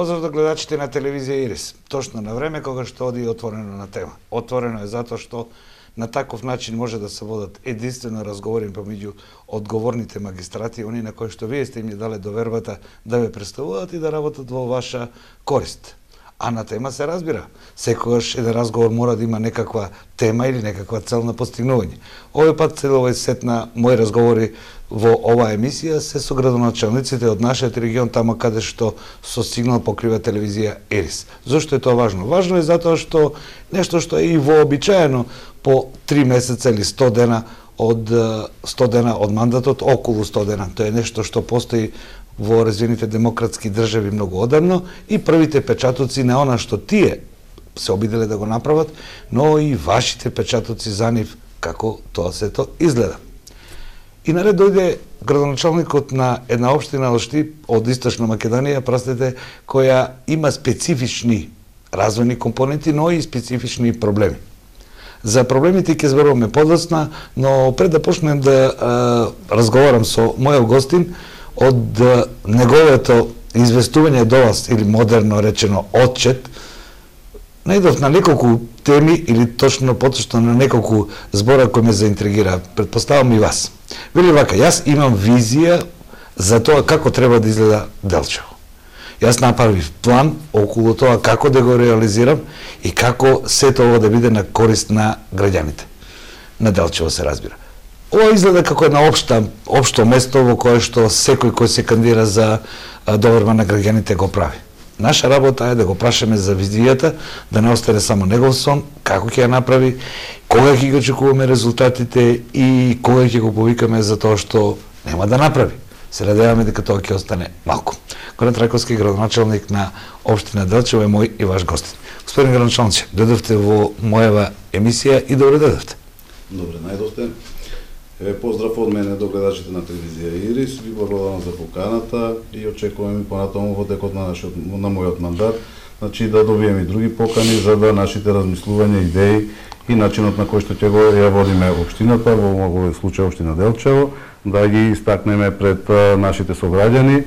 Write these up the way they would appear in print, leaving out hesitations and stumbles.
Поздрав до гледачите на телевизија Ирис. Точно на време кога што оди отворено на тема. Отворено е затоа што на таков начин може да се водат единствено разговори помеѓу одговорните магистрати, они на кои што вие сте им дале довербата да ве представуваат и да работат во ваша корист. А на тема се разбира. Секогаш еден разговор мора да има некаква тема или некаква цел на постигнување. Овој пат целовој сет на мои разговори во оваа емисија се со градоначалниците од нашиот регион, тамо каде што со сигнал покрива телевизија Ерис. Зошто е тоа важно? Важно е затоа што нешто што е и вообичаено по 3 месеца или 100 дена од мандатот, околу 100 дена. Тоа е нешто што постои во развиените демократски држави многу одамно и првите печатоци на она што тие се обиделе да го направат, но и вашите печатоци за нив како тоа сето изгледа. И наред дојде градоначалникот на една општина од Источна Македонија, простете, која има специфични развојни компоненти, но и специфични проблеми. За проблемите ќе зборуваме подоцна, но пред да почнем да разговарам со мојот гостин, од неговото известување до вас, или модерно речено отчет, најдов на неколку теми, или точно поточно на неколку збора кои ме заинтригира. Предпоставам и вас. Вели вака, јас имам визија за тоа како треба да изгледа Делчево. Јас направив план околу тоа како да го реализирам и како сето ово да биде на корист на граѓаните. На Делчево се разбира. Ова изгледа како една општо место во кое што секој кој се кандидира за доверба на граѓаните го прави. Наша работа е да го прашаме за визијата, да не остане само негов сон, како ќе ја направи, кога ќе ги очекуваме резултатите и кога ќе го повикаме за тоа што нема да направи. Се надеваме дека тоа ќе остане малку. Горан Трајковски, градоначалник на општина Делчево, е мој и ваш гостин. Господин градоначалник, дојдовте во мојава емисија и добре дојдовте. Добре, најдовте. Поздрав од мене до гледачите на телевизија Ирис, ви благодарам за поканата и очекуваме и понатаму во текот на мојот мандат, значи да добиеме и други покани за да нашите размислувања, идеи и начинот на кој што ќе го ја водиме општината, во овој случај општина Делчево, да ги истакнеме пред нашите сограѓани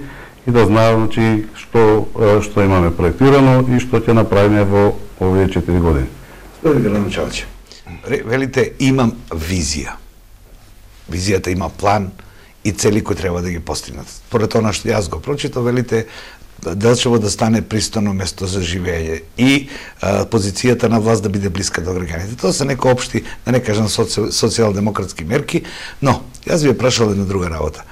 и да знаат значи што имаме проектирано и што ќе направиме во овие 4 години. Господин градоначалник, велите имам визија. Визијата има план и цели кои треба да ги постигнат. Според она што јас го прочитав, велите Делчево да стане пристойно место за живење и позицијата на власт да биде блиска до граѓаните. Тоа се некои општи, да не кажам социјалдемократски мерки, но јас ви ја прашал една друга работа.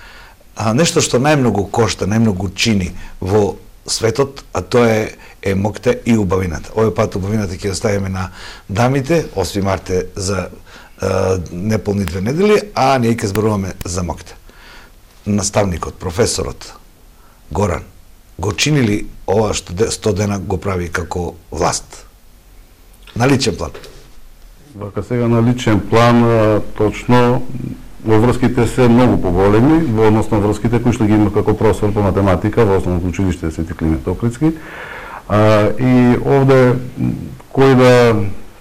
Нешто што најмногу кошта, најмногу чини во светот, а тоа е мокте и убавината. Овој пат убавината ќе оставиме на дамите, 8 марте за неполни 2 недели, а ние ќе зборуваме за мокте. Наставникот, професорот Горан, го чини ли ова што 100 дена го прави како власт? На личен план? Вака сега на личен план, точно, во врските се многу поголеми, во однос на врските кои што ги има како професор по математика во основно училиште Свети Климент Охридски. И овде кој да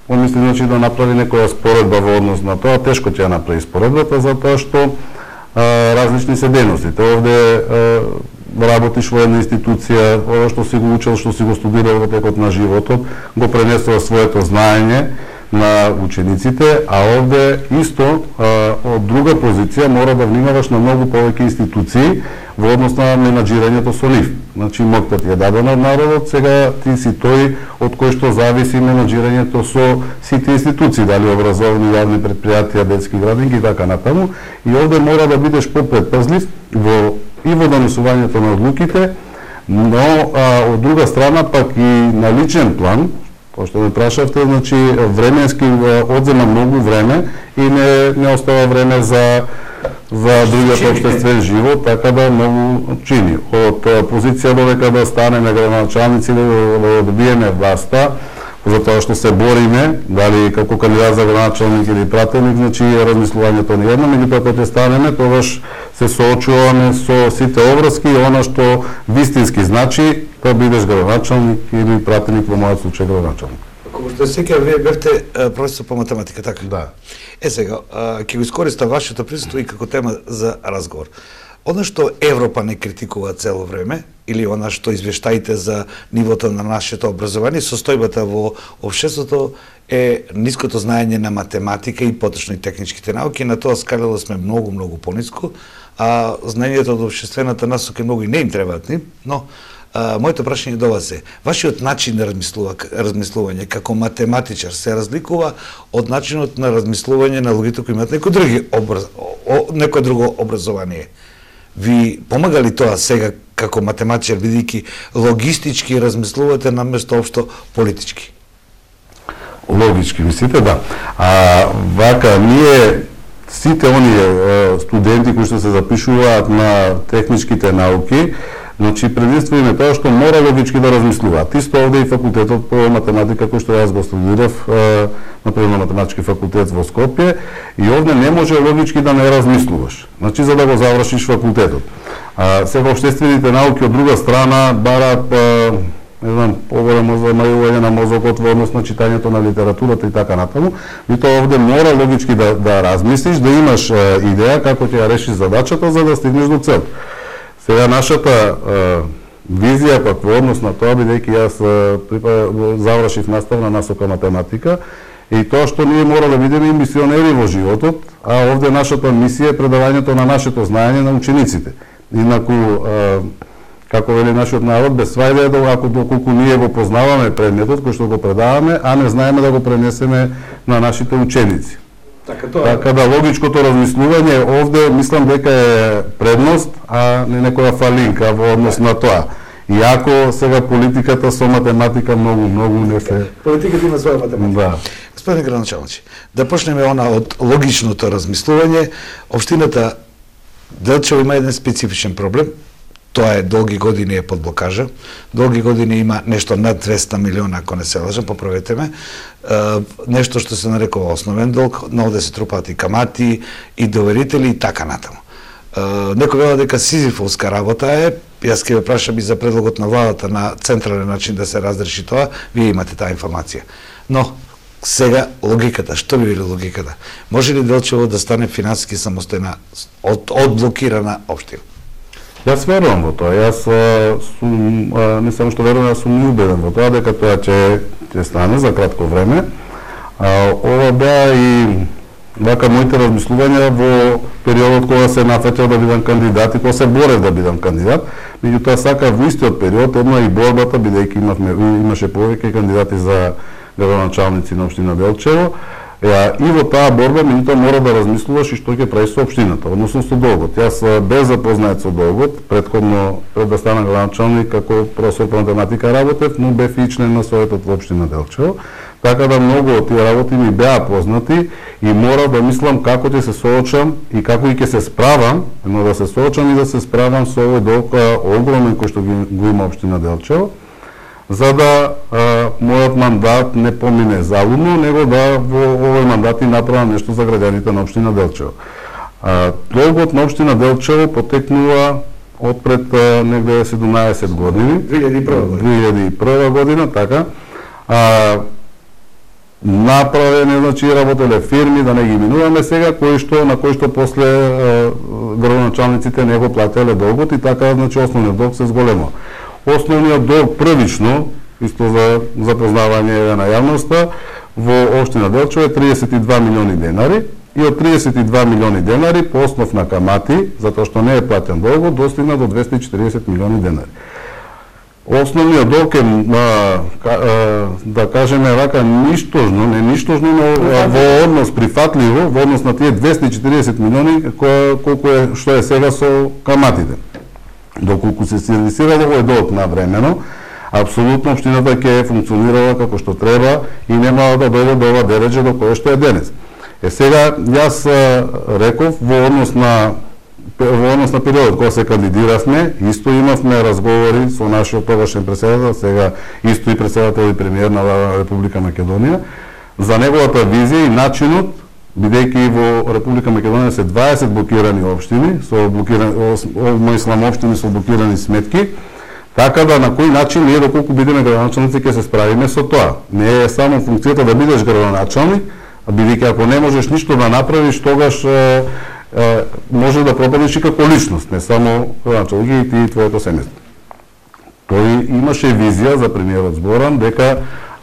помисли значи да направи некоја споредба во однос на тоа, тешко ќе ја направи споредбата затоа што различни се дејностите. Овде работиш во една институција, ова што си го учел, што си го студирал во текот на животот, го пренесува своето знаење на учениците, а овде исто од друга позиција мора да внимаваш на многу повеќе институции во однос на менаџирањето со нив. Значи моктот е даден од народот, сега ти си тој од кој што зависи менаџирањето со сите институции, дали образовни, јавни предпријатија, детски градинки и така натаму. И овде мора да бидеш попредпазлив и во донесувањето на одлуките, но од друга страна пак и на личен план, пошто ме прашавте, значи временски одзема многу време и не остава време за другиот општествен живот, така да многу чини. Од позиција додека да станеме градоначалници, да добиеме власта, затоа што се бориме, дали како кандидат за градоначалник или пратеник, значи размислувањето не едно, меѓутоа кога ќе станеме, тогаш се соочуваме со сите обврски и она што вистински значи да бидеш градоначалник или пратеник, во мојот случај градоначалник. Како што сега вие бевте професор по математика, така? Да. Сега, ќе го искористам вашето присуство и како тема за разговор. Она што Европа не критикува цело време, или она што извештаите за нивото на нашето образование, состојбата во општеството е ниското знаење на математика и поточно и техничките науки, на тоа скалило сме многу пониско, а знаењето од општествената насока многу и не им требаат ни, но моето прашање до вас е, вашиот начин на размислување како математичар се разликува од начинот на размислување на луѓето кои имаат некое друго образование? Ви помага ли тоа сега како математичар, бидејќи логистички размислувате наместо општо политички? Логички мислите, да. Вака, ние сите оние студенти кои што се запишуваат на техничките науки, значи предимство им е тоа што мора логички да размислуваат. Исто овде и факултетот по математика кој што јас го студирав на природно-математички факултет во Скопје, и овде не може логички да не размислуваш. Значи за да го завршиш факултетот. Сега општествените науки од друга страна бараат не знам, поголемо замајување на мозокот во однос на читањето на литературата и така натаму, и тоа овде мора логички да размислиш, да имаш идеја како ќе ја решиш задачата за да стигнеш до цел. Сега нашата визија пак во однос на тоа, бидејќи јас завршив наставна насока математика, и тоа што ние мора да бидеме и мисионери во животот, а овде нашата мисија е предавањето на нашето знаење на учениците. Инаку, како вели нашиот народ, без свајде е доколку ние го познаваме предметот кој што го предаваме, а не знаеме да го пренесеме на нашите ученици. Така да логичкото размислување овде мислам дека е предност, а не некоја фалинка во однос на тоа. Иако сега политиката со математика многу не се... Политиката има своја математика. Да. Господин градоначалници, да почнеме од логичното размислување. Општината Делчево има еден специфичен проблем. Тоа е долги години е под блокажа. Долги години има нешто над 200 милиона, ако не се лажам, поправете ме. Нешто што се нарекува основен долг, но овде се трупаат и камати, и доверители и така натаму. Некој вела дека сизифовска работа е, јас ќе ве прашам и за предлогот на владата на централен начин да се разреши тоа, вие имате таа информација. Но, сега логиката, што би била логиката? Може ли Делчево да стане финансиски самостојна, одблокирана општина? Јас верувам во тоа. Јас не само што верувам, јас сум и убеден во тоа дека тоа ќе стане за кратко време. Ова беа и вака моите размислувања во периодот кога се нафатил да бидам кандидат и кога се борев да бидам кандидат. Меѓутоа сака во истиот период една и борбата, бидејќи имаше повеќе кандидати за градоначалници на општина Делчево. И во таа борба, меѓутоа мора да размислуваш и што ќе правиш со општината, односно со долгот. Јас без запознает со долгот, предходно пред да станам градоначалник како професор по математика работев, но бев и член на советот во општина Делчево, така да многу од тие работи ми беа познати и мора да мислам како ќе се соочам и како и ќе се справам, но да се соочам и да се справам со овој долг огромен кој што го има општина Делчево, за да мојот мандат не помине залудно, него да во овој мандат и направам нешто за граѓаните на општина Делчево. Долгот на општина Делчево потекнува од пред негде 17 години. 2001 година, така. Направене, значи, работеле фирми, да не ги минуваме сега, на кои што после градоначалниците не го плателе долгот и така, значи, основниот долг се зголемува. Основниот долг првично, исто за запознавање на јавноста, во општина Делчево е 32 милиони денари и од 32 милиони денари по основ на камати, затоа што не е платен долгот, достигна до 240 милиони денари. Основниот долг е, да кажеме вака, ништожно, не ништожно, но во однос прифатливо, во однос на тие 240 милиони колку е што е сега со каматите. Доколку се сервисирало овој долг навремено, апсолутно општината ќе функционирала како што треба и нема да дојде до ова дередже до кое што е денес. Сега јас реков во однос на периодот кога се кандидиравме, исто имавме разговори со нашиот тогашен претседател, сега исто и претседател и премиер на Република Македонија, за неговата визија и начинот, бидејќи во Република Македонија се 20 блокирани општини, ислам општини со блокирани сметки, така да на кој начин ние доколку бидеме градоначалници ќе се справиме со тоа. Не е само функцијата да бидеш градоначалник, бидејќи ако не можеш ништо да направиш, тогаш може да пропаднеш и како личност, не само началник и ти и твоето семејство. Тој имаше визија за премиерот Зборан дека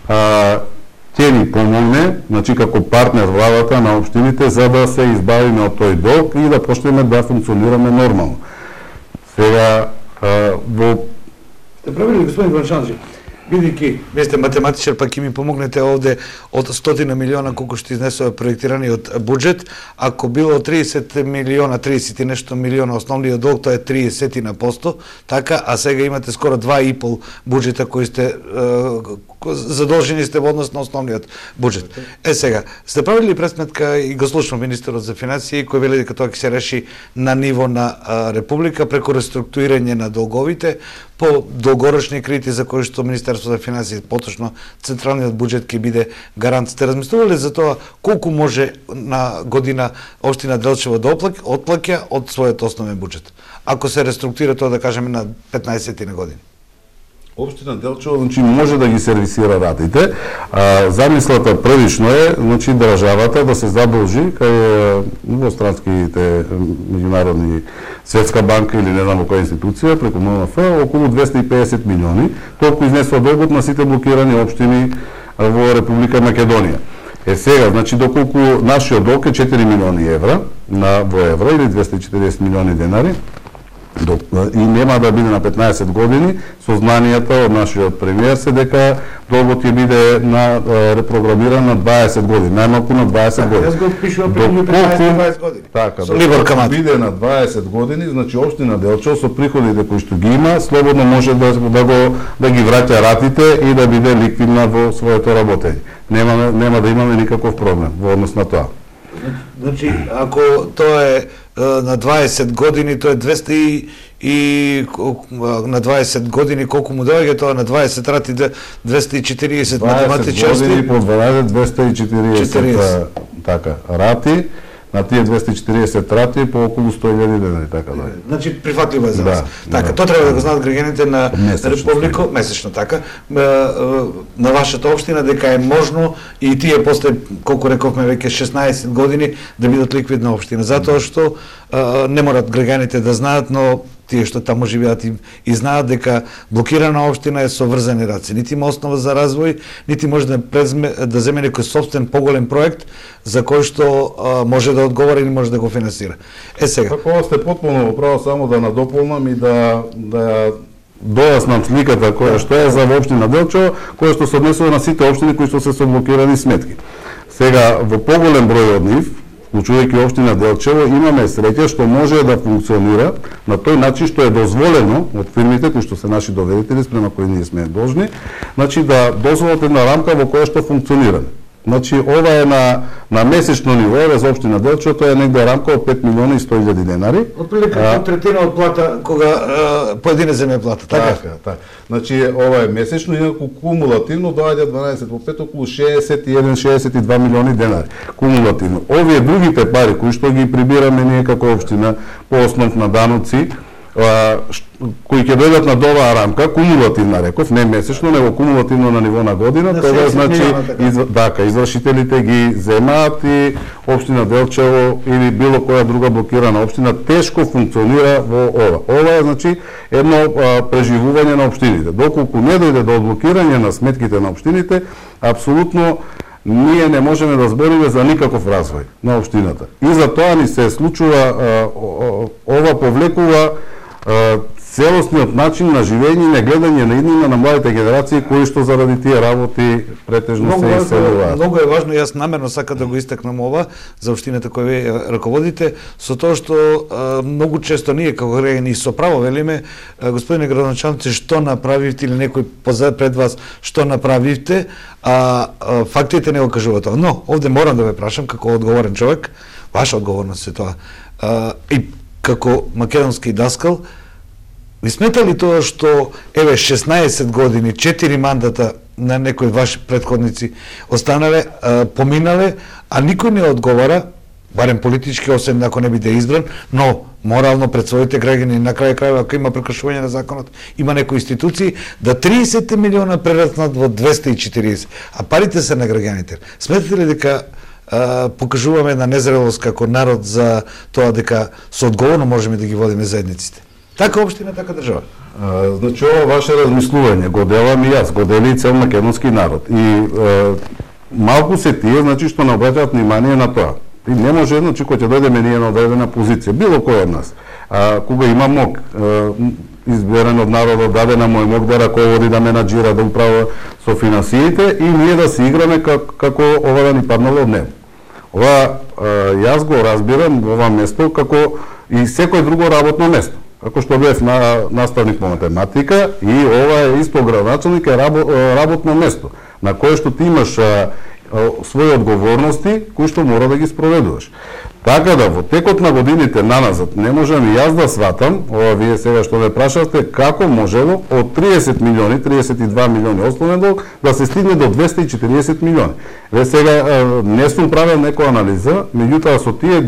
ќе ни помогне, значи како партнер владата на општините за да се избавиме од тој долг и да почнеме да функционираме нормално. Сега во Сте правили, господин Гранчански, бидејќи вие сте математичар, па ќе ми помогнете овде од 100 милиона колку што изнесува проектираниот буџет, ако било 30 милиона, 30 и нешто милиона основниот долг, тоа е 30%, така, а сега имате скоро 2,5 буџета кои сте задолжени сте во однос на основниот буџет. Сега, сте правили пресметка и го слушам министерот за финансии кој вели дека тоа ќе се реши на ниво на република преку реструктурирање на долговите по долгорочни кредити за кои што Министерството за финансии, поточно централниот буџет ќе биде гарант. Сте размислувале за тоа колку може на година општина Делчево да отплаќа од својот основен буџет, ако се реструктурира тоа да кажеме на 15 на години? Општина Делчево, значи, може да ги сервисира ратите. Замислата првично е, значи, државата да се задолжи кај иностранските меѓународни Светска банка или не знам која институција преку ММФ околу 250 милиони, толку изнесува долгот на сите блокирани општини во Република Македонија. Сега, значи, доколку нашиот долг е 4 милиони евра во евра или 240 милиони денари, и нема да биде на 15 години, сознанијата од нашиот премиер се дека долгот ќе биде репрограмиран на 20 години, најмалку на 20 години. Јас го пишувам преку 15-20 години. Така, доколку биде на 20 години, значи општина Делчево со приходите кои што ги има, слободно може да ги враќа ратите и да биде ликвидна во своето работење. Нема да имаме никаков проблем во однос на тоа. Значи, ако тоа е на 20 години, тоа е 200 и на 20 години колку му доаѓа тоа на 20 рати 240 математичарски. 20 години по 12 240 така рати. На тие 240 рати по околу 100.000 денари, така да. Значи прифатливо е за вас. Така, тоа треба да го знаат граѓаните на Република, месечно така, на вашата општина дека е можно и тие после колку рековме веќе 16 години да бидат ликвидна општина, затоа што не морат граѓаните да знаат, но тие што таму живеат и знаат дека блокирана општина е со врзани раци. Нити има основа за развој, нити може да земе некој собствен поголем проект за кој што може да одговори или може да го финансира. Сега. Така сте потполно право, само да надополнам и да дојаснам сликата која што е за општина Делчево, која што се однесува на сите општини кои што се со блокирани сметки. Сега во поголем број од нив, вклучувајќи општина Делчево, имаме среќа што може да функционира на тој начин што е дозволено од фирмите кои што се наши доверители спрема кои ние сме должни, значи да дозволат една рамка во која што функционира. Значи ова е на месечно ниво, за општина Делчево, тоа е негде рамка од 5 милиони и 100.000 денари. Отприлика третина од плата кога поедине земе плата, така? Така. Значи ова е месечно, инаку кумулативно доаѓа 12 по 5 околу 61-62 милиони денари. Кумулативно. Овие другите пари кои што ги прибираме ние како општина по основ на даноци, кои ќе дојдат на оваа рамка, кумулативна реков, не месечно, него кумулативно на ниво на година, тоа значи извршителите ги земаат и општина Делчево или било која друга блокирана општина тешко функционира во ова. Ова е значи едно преживување на општините. Доколку не дојде до одблокирање на сметките на општините, апсолутно ние не можеме да збориме за никаков развој на општината. И за тоа ни се случува ова повлекува целосниот начин на живење и на гледање на иднина на младите генерации кои што заради тие работи претежно се иселуваат. Многу е важно, јас намерно сакам да го истакнам ова за општината која вие раководите, со тоа што многу често ние како граѓани со право велиме, господине градоначалници, што направивте или некој пред вас што направивте, а фактите не го кажуваат тоа. Но овде морам да ве прашам како одговорен човек, ваша одговорност е тоа. И како македонски даскал, ви смета ли тоа што, еве, 16 години, 4 мандата на некои ваши предходници останале, поминале, а никој не одговара, барем политички, освен ако не биде избран, но морално пред своите граѓани, на крај крајва, ако има прекршување на законот, има некои институции, да 30 милиона прераснат во 240, а парите се на граѓаните. Сметате ли дека покажуваме една незрелост како народ за тоа дека со одговорно можеме да ги водиме заедниците. Така општина, така држава. Значи, ова ваше размислување го делам и јас, го дели и цел македонски народ. И малку се тие, значи, што не обраќаат внимание на тоа. И не може, значи, кој ќе дојдеме ние на одредена позиција, било кој од нас, кога има мог, изберен од народот, дадена му е мог да раководи, да менаџира, да управува со финансиите и ние да се играме како ова да ни паднало од него. Ова, јас го разбирам ова место како и секој друго работно место. Како што бев наставник по математика и ова е исто градоначалник е работно место на кое што ти имаш своји одговорности кои што мора да ги спроведуваш. Така да во текот на годините наназад не можам и јас да сватам, ова вие сега што ме прашавте, како можело од 30 милиони, 32 милиони основен долг да се стигне до 240 милиони. Ве сега не сум правил некоја анализа, меѓутоа со тие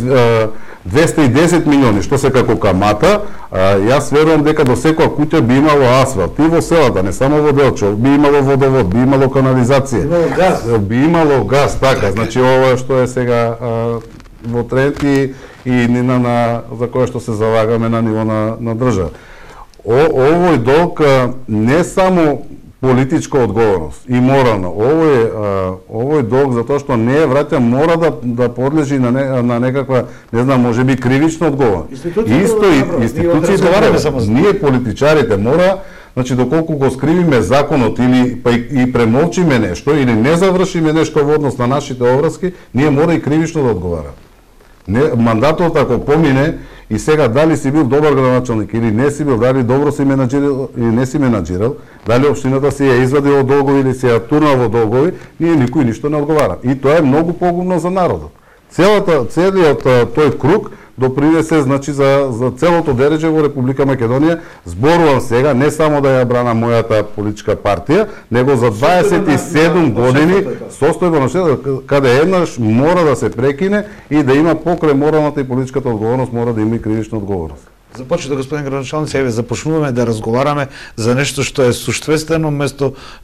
210 милиони што се како камата, јас верувам дека до секоја куќа би имало асфалт и во селата, не само во Делчево, би имало водовод, би имало канализација, би имало газ, така, значи ова што е сега во тренд и нина за кое што се залагаме на ниво на држава. Овој долг не само политичка одговорност и морална, овој долг за тоа што не е враќа мора да подлежи на некаква, не знам, можеби кривична одговорност. Институциите, ние политичарите мора, значи доколку го скривиме законот или па и премолчиме нешто или не завршиме нешто во однос на нашите обврски, ние мора и кривично да одговараме. Мандатот ако помине и сега дали си бил добар градоначалник или не си бил, дали добро си менаџирал или не си менаџирал, дали општината си ја извадила од долгови или си ја турнала во долгови, ние никој ништо не одговара. И тоа е многу погубно за народот. Целиот тој круг допринесе, значи, за целото дереже во Република Македонија. Зборувам сега не само да ја брана мојата политичка партија, него за 27 години состојба на шефот, каде еднаш мора да се прекине и да има покрај моралната и политичката одговорност, мора да има и кривична одговорност. Започнете, господин градоначалник, еве започнуваме да разговараме за нешто што е суштествено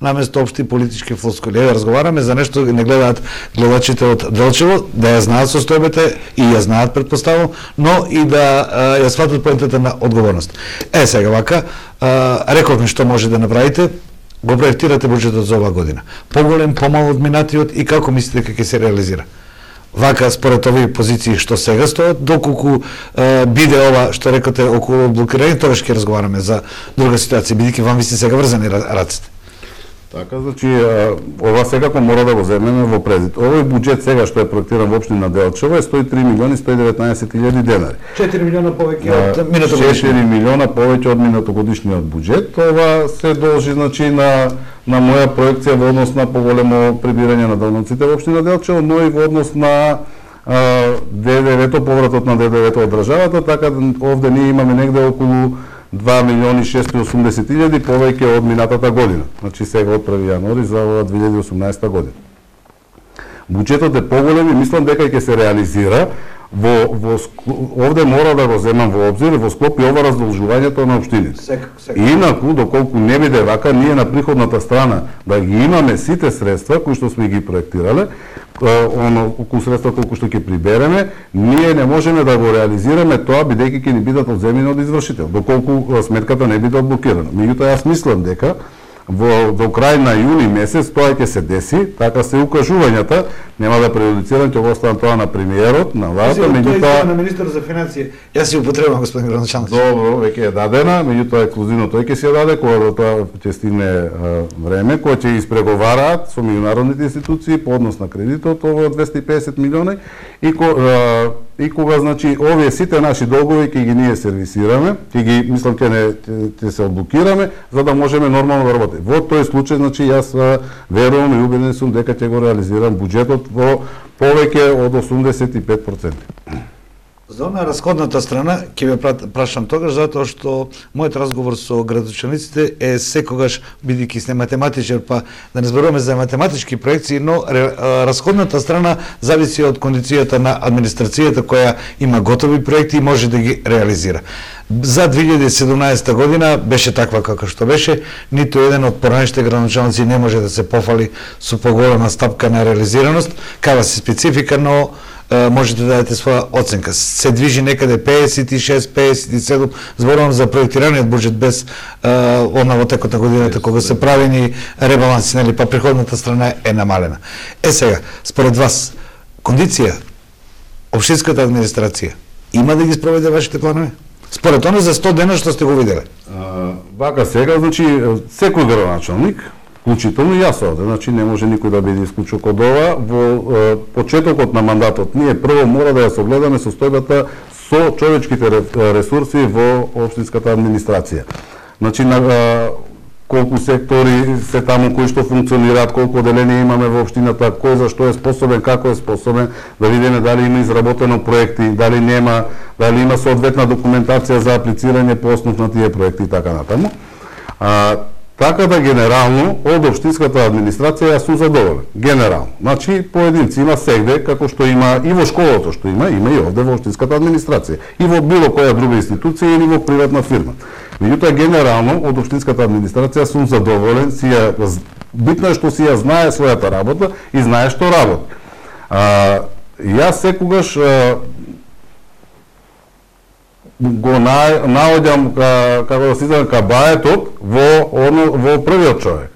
наместо општи политички флоскули. Еве разговараме за нешто не гледаат гледачите од Делчево, да ја знаат состојбите и ја знаат предпоставам, но и да ја сватат поентата на одговорност. Сега вака, рековме што може да направите, го проектирате буџетот за оваа година. Поголем, помал од минатиот и како мислите дека ќе се реализира? Вака, според овие позиции што сега стоят, доколку биде ова, што рекоте, околу блокирање, тогаш ќе разговараме за друга ситуација, бидејќи вам ви сте сега врзани раците. Така, значи, ова секако мора да го земеме во предвид. Овој буџет сега што е проектиран во општина Делчево е 103 милиони 119 хиљади денари. 4 милиона повеќе од минатогодишниот. 4 милиона повеќе од минатогодишниот буџет. Ова се должи, значи, на моја проекција во однос на поголемо прибирање на доноците во општина Делчево, но и во однос на ДДВ-то, повратот на ДДВ-то од државата, така овде ние имаме негде околу 2 милиони 680 хиљади повеќе од минатата година. Значи сега од 1 јануари за 2018 година. Буџетот е поголем и мислам дека ќе се реализира овде мора да го земам во обзир во склоп и ова раздолжувањето на општините. Инаку, доколку не биде вака, ние на приходната страна да ги имаме сите средства кои што сме ги проектирале, околу средства колку што ќе прибереме, ние не можеме да го реализираме тоа бидејќи ќе ни бидат одземени од извршител, доколку сметката не биде одблокирана. Меѓутоа јас мислам дека до крај на јуни месец тоа ќе се деси, така се укажувањата, нема да прејудицирам, ќе го оставам тоа на премиерот, на владата, меѓутоа на министерот за финансии. Јас си употребувам, господин градоначалник. Добро, веќе е дадена, меѓутоа ексклузивно тој ќе се даде кога до тоа ќе стигне време, кога ќе испреговараат со меѓународните институции по однос на кредитот ово 250 милиони и кога, значи, овие сите наши долгови ќе ги ние сервисираме, ќе ги, мислам, ќе се одблокираме, за да можеме нормално да работиме. Во тој случај, значи, јас верувам и убеден сум дека ќе го реализирам буџетот во повеќе од 85%. За она расходната страна ќе ве прашам тогаш затоа што мојот разговор со градоначалниците е секогаш, бидејќи сте математичар, па да не зборуваме за математички проекции, но расходната страна зависи од кондицијата на администрацијата која има готови проекти и може да ги реализира. За 2017 година беше таква како што беше, ниту еден од поранешните градоначалници не може да се пофали со поголема стапка на реализираност, кава се специфика, но можете да дадете своја оценка. Се движи некаде 56, 57, зборувам за проектираниот буџет без во текот на годината кога се правени ребаланси, нели, па приходната страна е намалена. Сега, според вас, кондиција општинската администрација има да ги спроведе вашите планови? Според оно за 100 дена што сте го виделе? Вака сега, значи, секој градоначалник, вклучително и јас овде, значи не може никој да биде исклучок од ова. Во почетокот на мандатот ние прво мора да ја согледаме состојбата со човечките ресурси во општинската администрација. Значи, колку сектори се таму кои што функционираат, колку оделенија имаме во општината, кој за што е способен, како е способен, да видиме дали има изработено проекти, дали нема, дали има соодветна документација за аплицирање по основ на тие проекти и така натаму. Така да генерално од општинската администрација јас сум задоволен. Генерално. Значи поединци има сегде, како што има и во школото што има и овде во општинската администрација. И во било која друга институција или во приватна фирма. Меѓутоа генерално од општинската администрација сум задоволен, битно е што си ја знае својата работа и знае што работи. Јас секогаш го наоѓам како да се изразам кабаетот во првиот човек.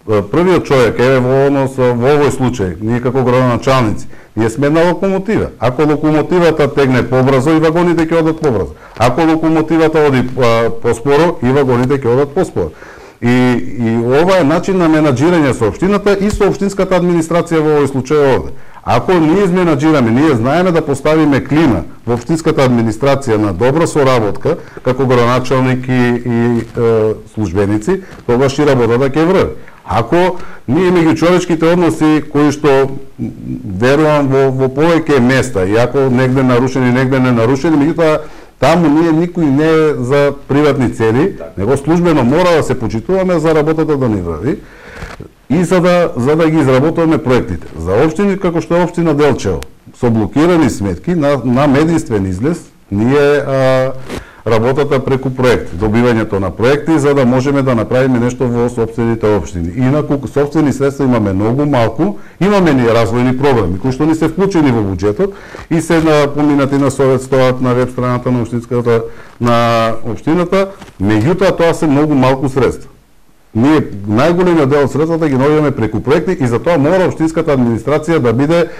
Првиот човек е во овој случај, ние како градоначалници, ние сме една локомотива. Ако локомотивата тегне побрзо, и вагоните ќе одат побрзо. Ако локомотивата оди поспоро, и вагоните ќе одат поспоро. И ова е начин на менаџирање со општината и со општинската администрација во овој случај овде. Ако ние изменаџираме, ние знаеме да поставиме клима во општинската администрација на добра соработка, како градоначалник и службеници, тогаш и работата ќе врви. Ако ние меѓучовечките односи кои што верувам во повеќе места, и ако негде нарушени, негде не нарушени, меѓутоа таму ние никој не е за приватни цели, него службено мора да се почитуваме за работата да ни врви и за да ги изработуваме проектите. За општини како што е општина Делчево, со блокирани сметки на медиствен излез, ние работата преку проекти, добивањето на проекти за да можеме да направиме нешто во сопствените општини. Инаку сопствени средства имаме многу малку, имаме ни развојни програми кои што ни се вклучени во буџетот и се поминати на совет, стоат на веб страната на општината, меѓутоа тоа се многу малку средства. Ние најголемиот дел од средствата ги наоѓаме преку проекти и затоа мора општинската администрација да биде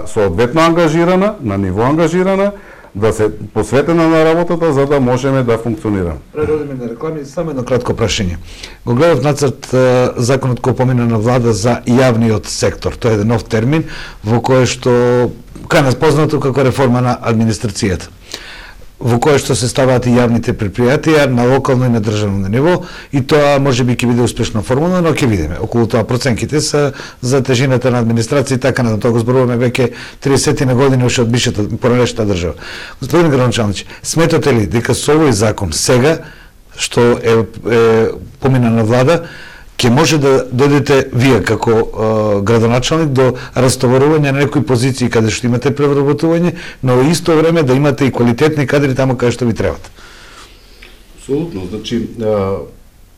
соодветно ангажирана, на ниво ангажирана, да се посветена на работата за да можеме да функционираме. Пред да одиме на реклами, само едно кратко прашање. Го гледав нацрт законот кој помина на влада за јавниот сектор. Тоа е еден нов термин во кој што кај нас познато како реформа на администрацијата, во кое што се ставаат и јавните предпријатија на локално и на државно ниво, и тоа може би ќе биде успешна формула, но ќе видиме. Околу тоа проценките се за тежината на администрација и така на тоа го зборуваме веќе 30 на години уште од бившата поранешната држава. Господин градоначалник, сметате ли дека со овој закон сега што е помина на влада ќе може да дојдете вие како градоначалник до растоварување на некои позиции каде што имате превработување, но во исто време да имате и квалитетни кадри таму каде што ви требат? Апсолутно, значи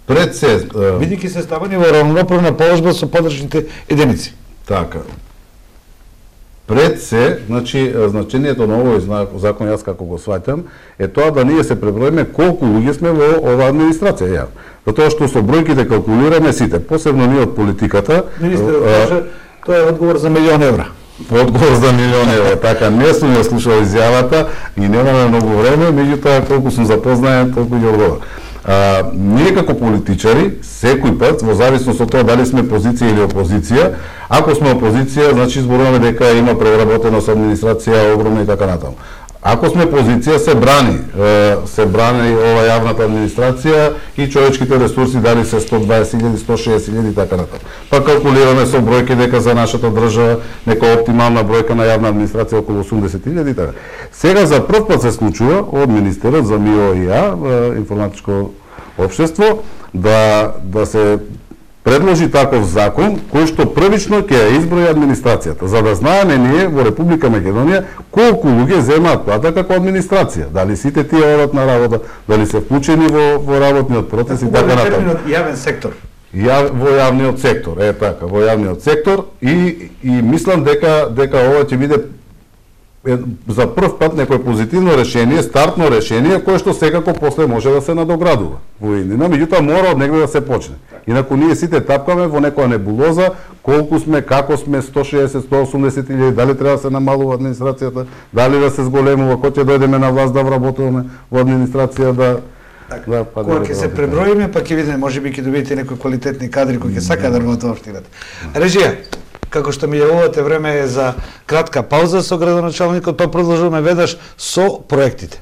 пред се бидејќи се ставани во равноправна положба со подршните единици. Така. Пред се, значи значењето на овој закон, јас како го сваќам, е тоа да ние се преброиме колку луѓе сме во оваа администрација. Затоа што со бројките калкулираме сите, посебно ние од политиката. Министерот каже, тоа е одговор за €1.000.000. Одговор за €1.000.000, така, не сум ја слушал изјавата и немаме многу време, меѓутоа колку сум запознаен, толку ќе одговор. Ние како политичари, секој пат, во зависност од тоа дали сме позиција или опозиција, ако сме опозиција, значи зборуваме дека има превработеност, администрација огромна и така натаму. Ако сме позиција, се брани ова јавната администрација и човечките ресурси, дали се 120.000, 160.000 и така натаму. Па калкулираме со бројки дека за нашата држава нека оптимална бројка на јавна администрација околу 80.000 и така. Сега за прв пат се случува од министерот за МИО и информатичко општество да се предложи таков закон кој што првично ќе ја изброи администрацијата, за да знаеме ние во Република Македонија колку луѓе земаат плата како администрација, дали сите тие одат на работа, дали се вклучени во работниот процес и така натаму. Терминот јавен сектор. Во јавниот сектор, така, во јавниот сектор и мислам дека ова ќе биде за прв пат некој позитивно решение, стартно решение, кое што секако после може да се надоградува во иднина, меѓутоа мора од негде да се почне. Инаку ние сите тапкаме во некоја небулоза, колку сме, како сме, 160, 180 илјади, дали треба да се намалува администрацијата, дали да се зголемува, кој ќе дојдеме на власт да вработуваме во администрација кога ќе се преброиме, па ќе видиме, можеби ќе добиете некои квалитетни кадри кои ќе сакаат да работат во општината. Режија, како што ми јавувате, време е за кратка пауза со градоначалникот, па продолжуваме веднаш со проектите.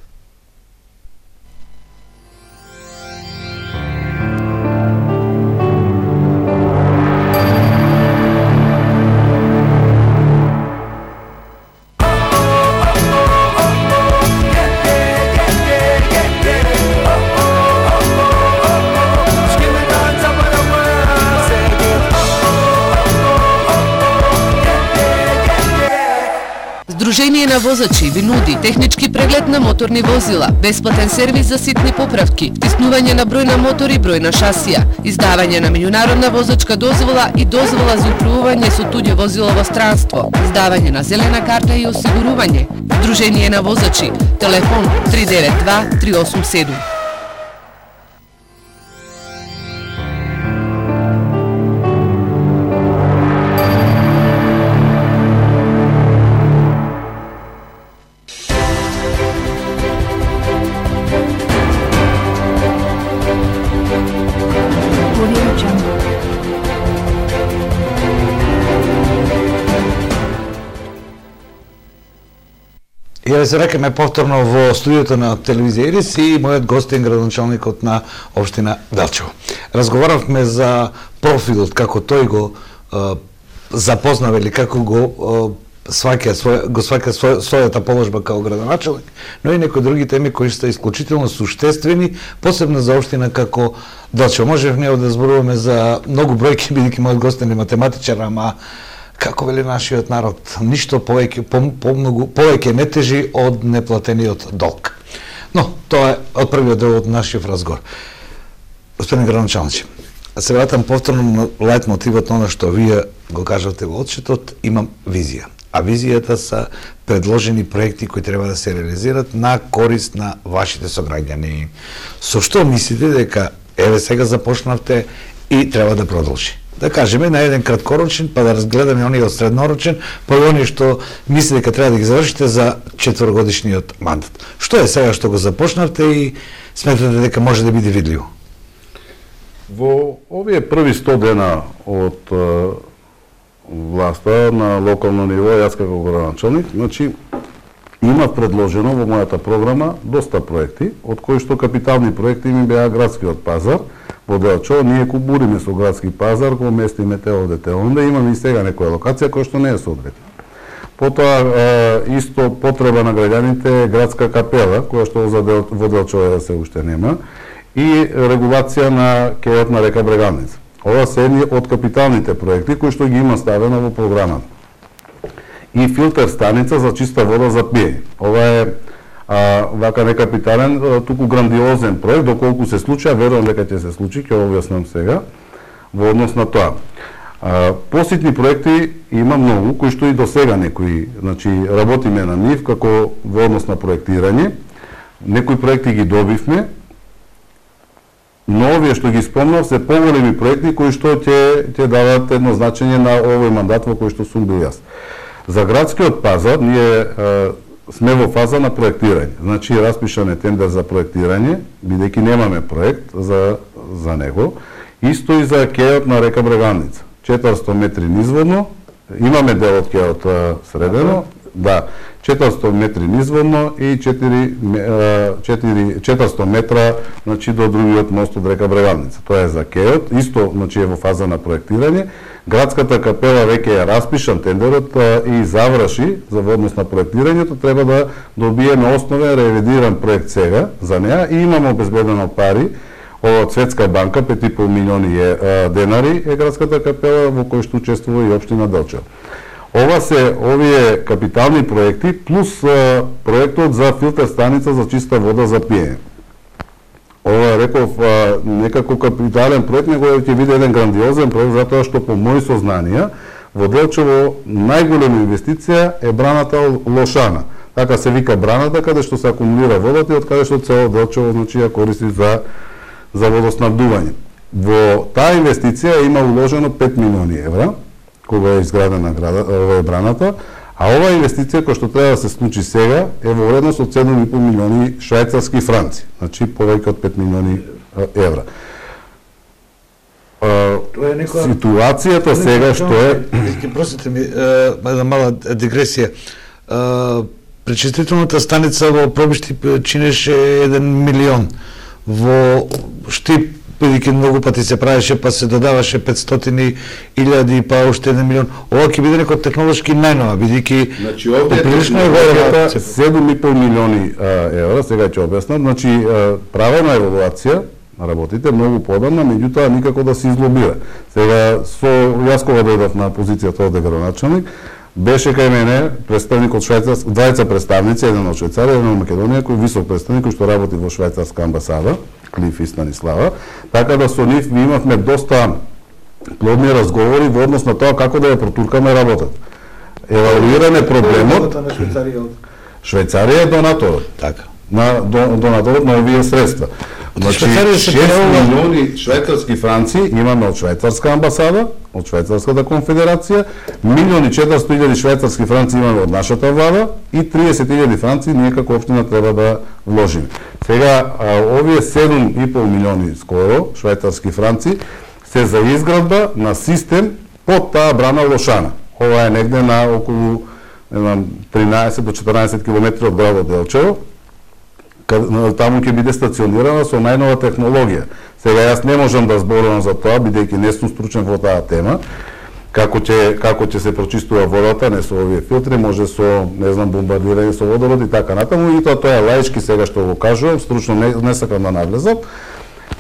Сдружение на возачи ви нуди технички преглед на моторни возила, бесплатен сервис за ситни поправки, втиснување на број на мотори, број на шасија, издавање на меѓународна возачка дозвола и дозвола за управување со туѓе возило во странство, издавање на зелена карта и осигурување. Сдружение на возачи, телефон 392 387. Ја се рекаме повторно во студиото на телевизија Ирис и мојот гостин градоначалникот на општина Велчево. Разговаравме за профилот, како тој го запознава или како го сваќа својата положба како градоначалник, но и некои други теми кои се исклучително суштествени, посебно за општина како Велчево. Можевме да зборуваме за многу бројки, бидејќи мојот гостин е математичар, ама како вели нашиот народ, ништо повеќе не тежи од неплатениот долг. Но, тоа е од првиот дел од нашиот разговор. Господин градоначалник, се вратам повторно на лајт мотивот на она што вие го кажавте во отчетот, имам визија. А визијата се предложени проекти кои треба да се реализират на корист на вашите сограѓани. Со што мислите дека еве сега започнавте и треба да продолжи? Да кажеме на еден краткорочен, па да разгледаме оние среднорочен, па и оние што мисли дека треба да ги завршите за 4-годишниот мандат. Што е сега што го започнавте и сметате дека може да биде видливо? Во овие први 100 дена од власта на локално ниво, јас како градоначалник, значи има предложено во мојата програма доста проекти, од кои што капитални проекти ми беа градскиот пазар во Делчево. Ние го буриме со градски пазар, го местиме те онде, имаме и сега некоја локација која што не е соодветна. Потоа исто потреба на граѓаните е градска капела, која што во Делчево се уште нема, и регулација на кејот на река Брегалница. Ова се едни од капиталните проекти кои што ги има ставено во програмата. И филтер станица за чиста вода за пиење. Ова е вака не капитален, туку грандиозен проект, доколку се случи, верувам дека ќе се случи, ќе објаснам сега, во однос на тоа. Поситни проекти има многу, кои што и до сега некои, значи, работиме на нив, како во однос на проектирање. Некои проекти ги добивме, но овие што ги спомнав се поголеми проекти кои што ќе дават едно значење на овој мандат во кој што сум бил јас. За градскиот пазар ние сме во фаза на проектирање. Значи распишан е тендер за проектирање, бидејќи немаме проект за него. Исто и за кејот на река Брегалница. 400 метри низводно, имаме дел од кејот средено, Да, 400 метри низводно и 400 метра значи, до другиот мост од река Брегалница. Тоа е за кејот, исто значи, е во фаза на проектирање. Градската капела веќе е распишан тендерот и заврши за водност на проектирањето, треба да добиеме основен ревидиран проект сега за неа и имаме обезбедено пари од Светска банка, 5,5 милиони денари е градската капела во кој што учествува и општина Делчево. Ова се овие капитални проекти плюс проектот за филтер станица за чиста вода за пиење. Ова реков некако капитален проект, него ќе биде еден грандиозен проект затоа што по мои сознанија во Делчево најголема инвестиција е браната Лошана. Така се вика браната каде што се акумулира водата и од каде што цело Делчево значи ја користи за водоснабдување. Во таа инвестиција има уложено 5 милиони евра кога е изградена браната, а оваа инвестиција која што треба да се случи сега е во вредност од 7,5 милиони швајцарски франци, значи повеќе од 5 милиони евра. Ситуацијата сега што е... Простите ми, една мала дигресија. Пречистителната станица во Пробишти чинеше 1 милион. Во Штип бидејќи многу пати се правеше, па се додаваше 500.000, па уште 1 милион. Ова ќе биде некој технолошки најнова, бидејќи значи овде прилично е големата 7,5 милиони евра, сега ќе објаснам. Значи правена евалуација на работите многу подамна, меѓутоа никако да се излобира. Сега јас кога дојдов на позицијата од градоначалник, беше кај мене представник од Швајцарска, двајца представници, еден од Швајцарија, еден од Македонија, кој висок представник кој што работи во швајцарска амбасада, Клиф и Станислава, така да со нив ми имавме доста плодни разговори во однос на тоа како да ја протуркаме работата. Евалуиране проблемот. Швајцарија е донаторот. Така. Донаторот на овие средства. Значи 6 милиони швајцарски франци имаме од швајцарска амбасада, од швајцарската конфедерација, 1.400.000 швајцарски франци имаме од нашата влада и 30.000 франци ние како општина треба да вложиме. Сега овие 7,5 милиони скоро швајцарски франци се за изградба на систем под таа брана Лошана. Ова е негде на околу 13 до 14 километри од градот Делчево. Таму ќе биде стационирана со најнова технологија. Сега јас не можам да зборувам за тоа, бидејќи не сум стручен во таа тема. Како ќе се прочистува водата, не со овие филтри, може со, не знам, бомбардирање со водород и така натаму, и тоа е лаички сега што го кажувам, стручно не сакам да навлезам.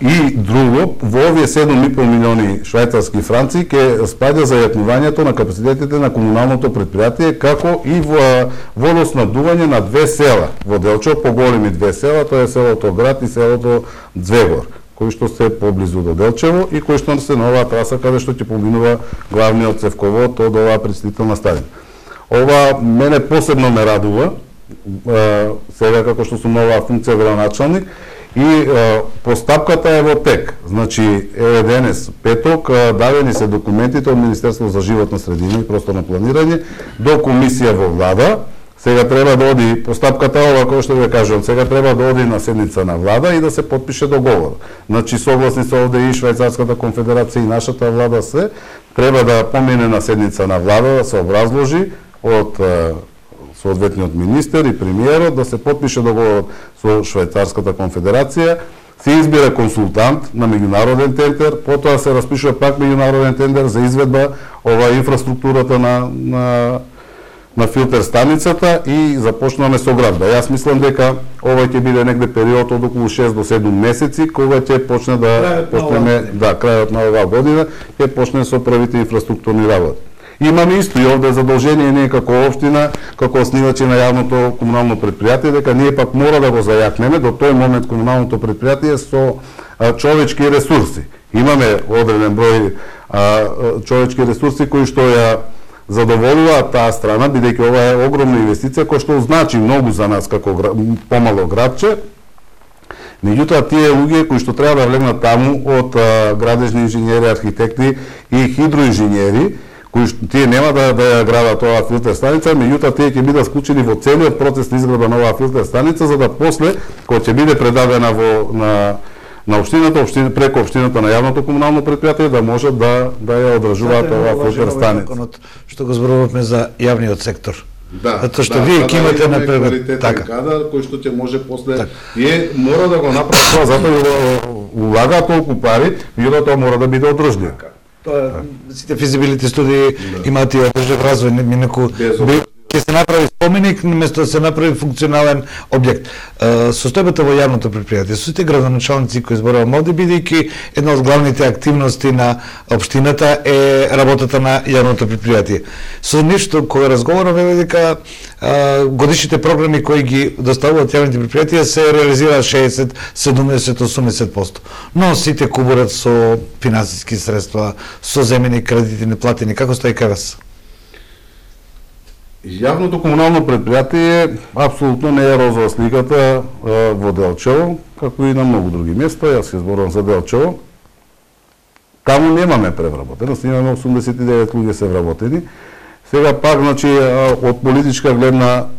И друго, во овие 7,5 милиони швајцарски франци ќе спаѓа зајакнувањето на капацитетите на комуналното предпријатие, како и во водоснабдување на две села во Делчево, поголеми две села, тоа е селото Град и селото Звегор, кои што се поблизу до Делчево и кои што се на оваа траса каде што ќе поминува главниот цевковод од оваа пречистителна станица. Ова мене посебно ме радува, сега како што сум на оваа функција градоначалник, и постапката е во тек. Значи, еве денес, петок, дадени се документите од Министерството за животна средина и просторно планирање до комисија во влада. Сега треба да оди постапката ова кој што ви кажувам, сега треба да оди на седница на влада и да се потпише договор. Значи, согласни се овде и Швајцарската конфедерација и нашата влада се, треба да помине на седница на влада, да се образложи од соодветниот министер и премиерот, да се потпише договор со Швајцарската конфедерација, се избира консултант на меѓународен тендер, потоа се распишува пак меѓународен тендер за изведба ова инфраструктурата на филтер станицата и започнаме со градба. Јас мислам дека ова ќе биде негде период од околу 6 до 7 месеци кога ќе почне да почнеме крајот на оваа година ќе почне со првите инфраструктурни работи. Имаме исто и овде задолжение ние како општина, како основачи на јавното комунално предпријатие, дека ние пак мора да го зајакнеме до тој момент комуналното предпријатие со човечки ресурси. Имаме одреден број човечки ресурси кои што ја задоволуваат таа страна, бидејќи ова е огромна инвестиција која што значи многу за нас како помало градче. Меѓутоа, тие луѓе кои што треба да влегнат таму од градежни инженери, архитекти и хидроинженери, кои тие нема да ја градат оваа филтер станица, меѓутоа тие ќе бидат вклучени во целиот процес на изградба на оваа филтер станица, за да после, кога ќе биде предадена на општината, преку општината на јавното комунално предпријатие, да можат да ја одржуваат оваа филтер станица. Што го зборувавме за јавниот сектор. Затоа што вие ќе имате на квалитетен кадар кој што ќе може после мора да го направи тоа, затоа улага толку пари, меѓутоа тоа мора да биде одржливо. Тоа сите физибилити студии имаат и одржлив развој, неку ќе се направи споменик наместо да се направи функционален објект. Состојбата во јавното претпријатие, со сите градоначалници кои зборувам овде, бидејќи една од главните активности на општината е работата на јавното претпријатие. Со нешто кога разговараме дека годишните програми кои ги доставуваат јавните претпријатија се реализираат 60, 70, 80%. Но сите кубурат со финансиски средства, со земени кредити неплатени. Како стои кај вас? Јавното комунално предпријатие апсолутно не е розова сликата во Делчево, како и на многу други места. Јас ќе зборувам за Делчево. Таму немаме превработено, имаме 89 луѓе се вработени. Сега пак, значи, од политичка гледна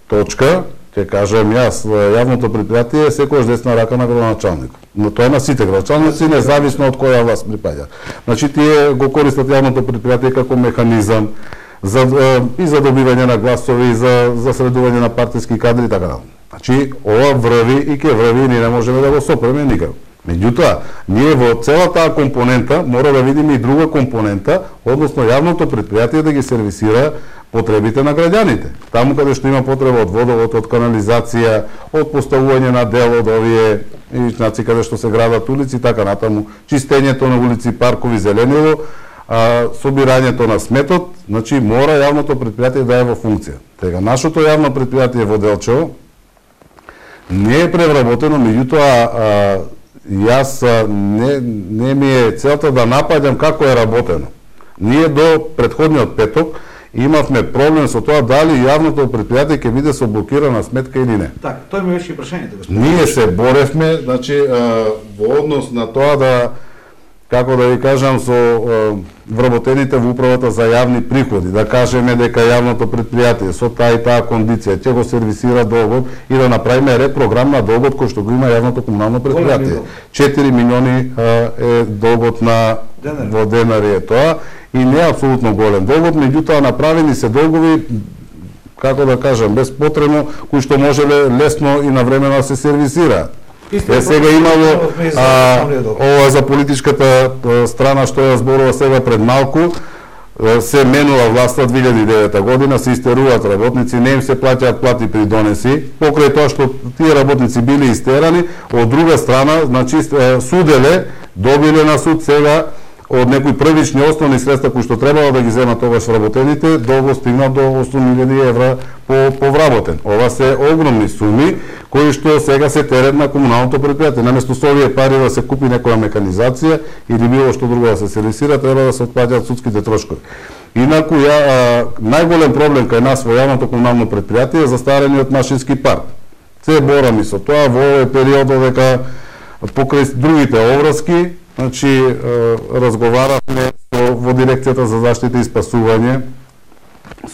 точка, ќе кажем јас, јавното предпријатие е секојаш десна рака на градоначалник. Но тоа е на сите градоначалници, независно од која власт припаѓа. Значи, тие го користат јавното предпријатие како механизам за добивање на гласови, за средување на партиски кадри и така дале. Значи, ова врви и ќе врви, ние не можеме да го сопреме никако. Меѓутоа, ние во целата таа компонента мора да видиме и друга компонента, односно јавното предпријатие да ги сервисира потребите на граѓаните. Таму каде што има потреба од водовод, од канализација, од поставување на дел од овие значи каде што се градат улици и така натаму, чистењето на улици, паркови, зеленило, собирањето на сметот, значи мора јавното предпријатие да е во функција. Тега нашето јавно предпријатие во Делчево не е превработено, меѓутоа јас не ми е целта да напаѓам како е работено. Ние до претходниот петок имавме проблем со тоа дали јавното предпријатие ќе биде со блокирана сметка или не. Така, тоа ми беше и прашањето, господин. Ние се боревме, значи во однос на тоа да, како да ви кажам, со вработените во управата за јавни приходи, да кажеме дека јавното предпријатие со таа и таа кондиција ќе го сервисира долгот и да направиме репрограм на долгот кој што го има јавното комунално предпријатие. 4 милиони е долгот во денари е тоа и не е апсолутно голем долгот, меѓутоа направени се долгови, како да кажам, безпотребно, кои што можеле лесно и навремено да се сервисираат. Сега имало ова за политичката страна што ја зборува сега пред малку, се менува власта 2009 година, се истеруваат работници, не им се плаќаат плати при донеси, покрај тоа што тие работници били истерани, од друга страна, значи суделе добиле на суд сега од некои првични основни средства кои што требало да ги земат тогаш вработените, долго стигна до 8.000 евра по вработен. Ова се огромни суми кои што сега се терет на комуналното предпријатие. Наместо со овие пари да се купи некоја механизација или било што друго да се сервисира, треба да се отплаќаат судските трошкови. Инаку најголем проблем кај нас во јавното комунално предпријатие е застарениот машински парк. Се бораме со тоа во овој период дека покрај другите обврски, значи разговаравме во дирекцијата за заштита и спасување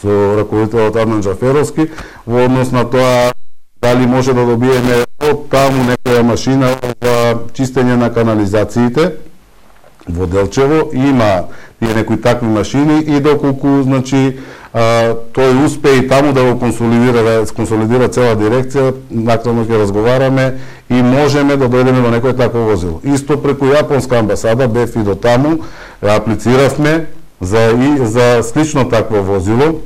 со раководителот Аднан Џаферовски во однос на тоа дали може да добиеме од таму некоја машина за чистење на канализациите во Делчево. Има тие некои такви машини и доколку значи тој успе и таму да го консолидира цела дирекција, накратко ќе разговараме и можеме да дојдеме до некој такво возило. Исто преку јапонска амбасада бев и до таму, аплициравме за слично такво возило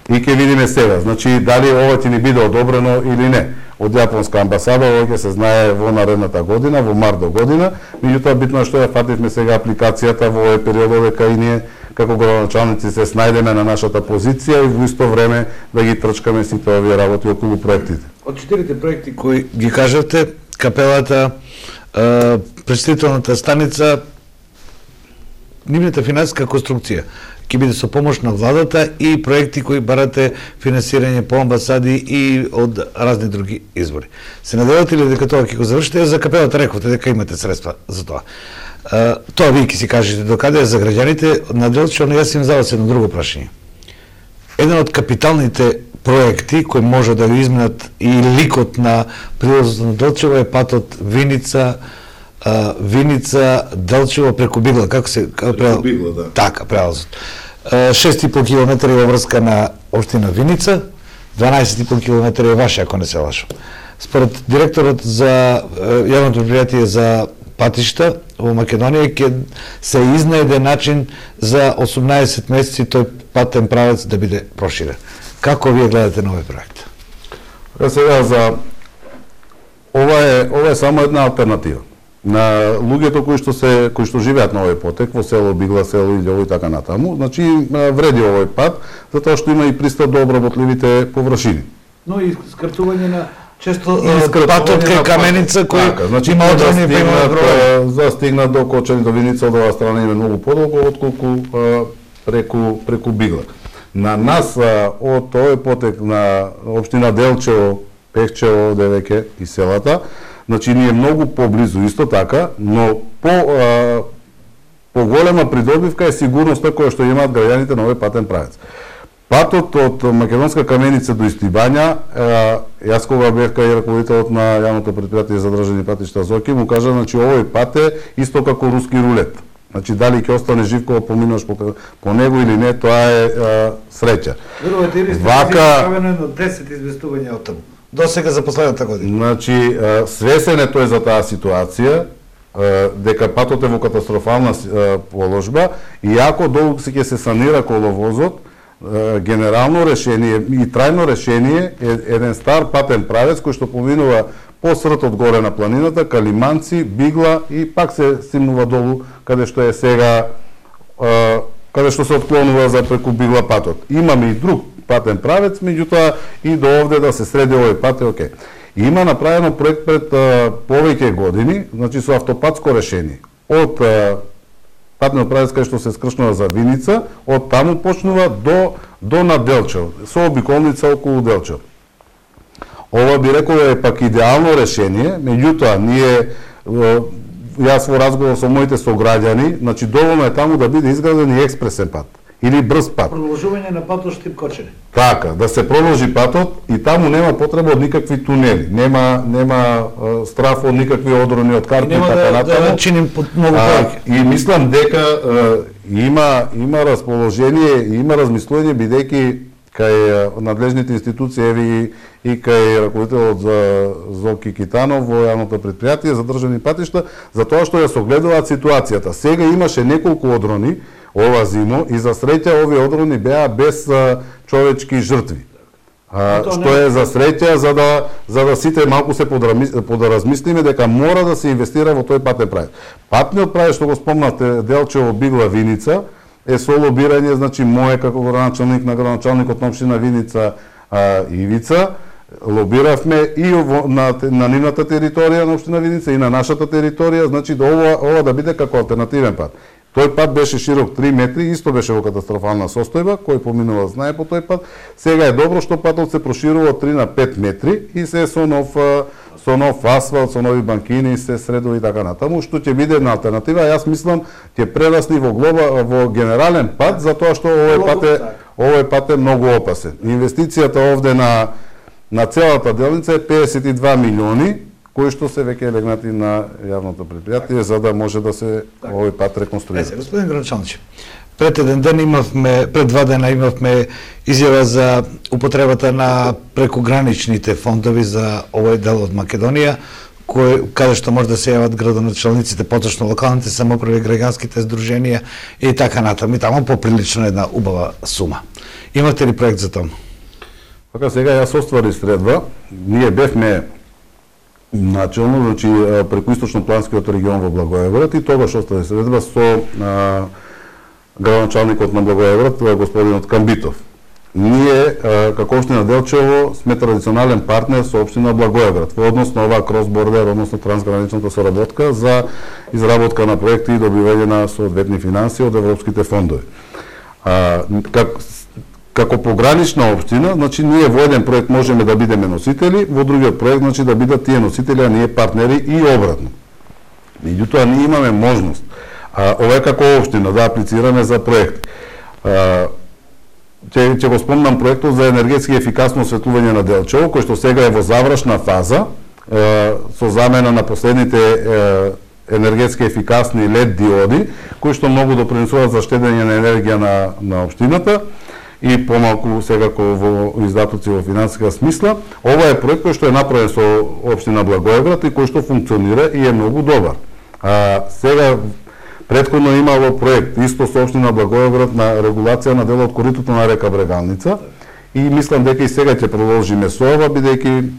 и ќе видиме сега, значи дали ова ќе ни биде одобрено или не. Од јапонска амбасада ова ќе се знае во наредната година, во март до година, меѓутоа битно е што ја фативме сега апликацијата во овој период дека и ние како градоначалници се снајдеме на нашата позиција и во исто време да ги трчкаме сите овие работи околу проектите. Од 4 проекти кои ги кажавте, капелата, пречистителната станица, нивната финансиска конструкција ќе биде со помош на владата и проекти кои барате финансирање по амбасади и од разни други извори. Се надевате ли дека тоа ќе го завршите? За капелата рековте дека имате средства за тоа. Тоа вие ќе си кажете докаде е за граѓаните. На Делчево јас им задав едно друго прашање. Еден од капиталните проекти кои може да го изменат и ликот на прилазот на Делчево е патот Виница Делчево преку Бигла, како се преку Бигла, да. Така, прелазот. 6,5 км во врска на општина Виница, 12,5 км е ваше, ако не се лажам. Според директорот за јавното предпријатие за патишта во Македонија ќе се изнајде начин за 18 месеци тој патен правец да биде проширен. Како вие гледате на овој проект? Сега ова е само една алтернатива на луѓето кои што живеат на овој потек во село Бигла, село Илјово и така натаму. Значи вреди овој пат затоа што има и пристап до обработливите површини. Но и скратување на често патот кај Каменица кој значи, има одрони за стигнат до Кочани, до Виница, од оваа страна има многу подолго отколку преку Бигла. На нас од овој потек на општина Делчево, Пехчево, овде веќе и селата, значи ни е многу поблизу исто така, но поголема придобивка е сигурноста која што имаат граѓаните на овој патен правец. Патот од Македонска Каменица до Истибања, јас кога бев кај раководителот на јавното предпријатие за државни патишта ЗОКИ, му кажа, значи овој пат е исто како руски рулет. Значи дали ќе остане жив кога поминуваш по него или не, тоа е среќа. Верувате или сте правено едно 10 известувања од таму? До сега за последната година. Значи свесен е тој за таа ситуација, дека патот е во катастрофална положба и ако долго ќе се санира коловозот, генерално решение и трајно решение е еден стар патен правец кој што поминува по сртот горе на планината, Калиманци, Бигла и пак се стимнува долу каде што е сега, каде што се отклонува за преку Бигла патот. Имаме и друг патен правец, меѓутоа и до овде да се среди овој пат е окей. Има направено проект пред повеќе години, значи со автопатско решение. Од патниот правец кај што се скршнува за Виница, од таму почнува до на Делчево, со обиколница околу Делчево. Ова би рекол е пак идеално решение, меѓутоа ние јас во разговор со моите сограѓани, значи доволно е таму да биде изграден и експресен пат или брз пат. Продолжување на патот Штип Кочани. Така, да се продолжи патот и таму нема потреба од никакви тунели, нема страф од никакви одрони од карти и така натаму. Да чиним многу повеќе. И мислам дека има расположение, има размислување бидејќи кај надлежните институции и кај раководителот за Зоки Китанов во јавното предпријатие за државни патишта, за тоа што ја согледуваат ситуацијата. Сега имаше неколку одрони ова зимо и за среќа овие одрони беа без човечки жртви. Што е за среќа за да сите малку се подразмислиме дека мора да се инвестира во тој патен правец. Патниот правец што го спомнате Делчево Бигла Виница е со лобирање, значи мое како градоначалник на градоначалникот на општина Виница Ивица, лобиравме и на нивната територија на општина Виница и на нашата територија, значи да ова да биде како алтернативен пат. Тој пат беше широк 3 метри, исто беше во катастрофална состојба, кој поминува знае по тој пат. Сега е добро што патот се проширува од 3 на 5 метри и се со нов асфалт, со нови банкини, се средува и така натаму, што ќе биде една алтернатива. Јас мислам ќе прерасне во генерален пат, затоа што овој пат е многу опасен. Инвестицијата овде на целата делница е 52 милиони, кои што се веќе легнати на јавното предпријатие за да може да се овој пат реконструира. Господин градоначалниче, пред 2 дена имавме изјава за употребата на прекограничните фондови за овој дел од Македонија, каде што може да се јават градоначалниците, поточно локалните самоуправи, граѓанските здруженија и така натаму. И таму поприлично една убава сума. Имате ли проект за тоа? Така сега јас оствари средба, ние бевме начелно, значи преку источно-планскиот регион во Благоевград и тогаш остави средба со градоначалникот на Благоевград, господинот Камбитов. Ние, како општина Делчево, сме традиционален партнер со општина Благоевград во однос на оваа крос-бордер, односно трансграничната соработка за изработка на проекти и добивање на соодветни финансии од европските фондови. Како погранична општина, значи ние во еден проект можеме да бидеме носители, во другиот проект значи да бидат тие носители, а ние партнери и обратно. Меѓутоа ние имаме можност, ова е како општина да аплицираме за проект. Ќе го спомнам проектот за енергетски ефикасно осветлување на Делчево, кој што сега е во завршна фаза, со замена на последните енергетски ефикасни LED диоди, кои што многу допринесуваат за штедење на енергија на општината и помалку секако во издатоци во финансиска смисла. Ова е проект кој што е направен со општина Благоевград и кој што функционира и е многу добар. Сега претходно имало проект исто со општина Благоевград на регулација на делот коритото на река Брегалница и мислам дека и сега ќе продолжиме со ова, бидејќи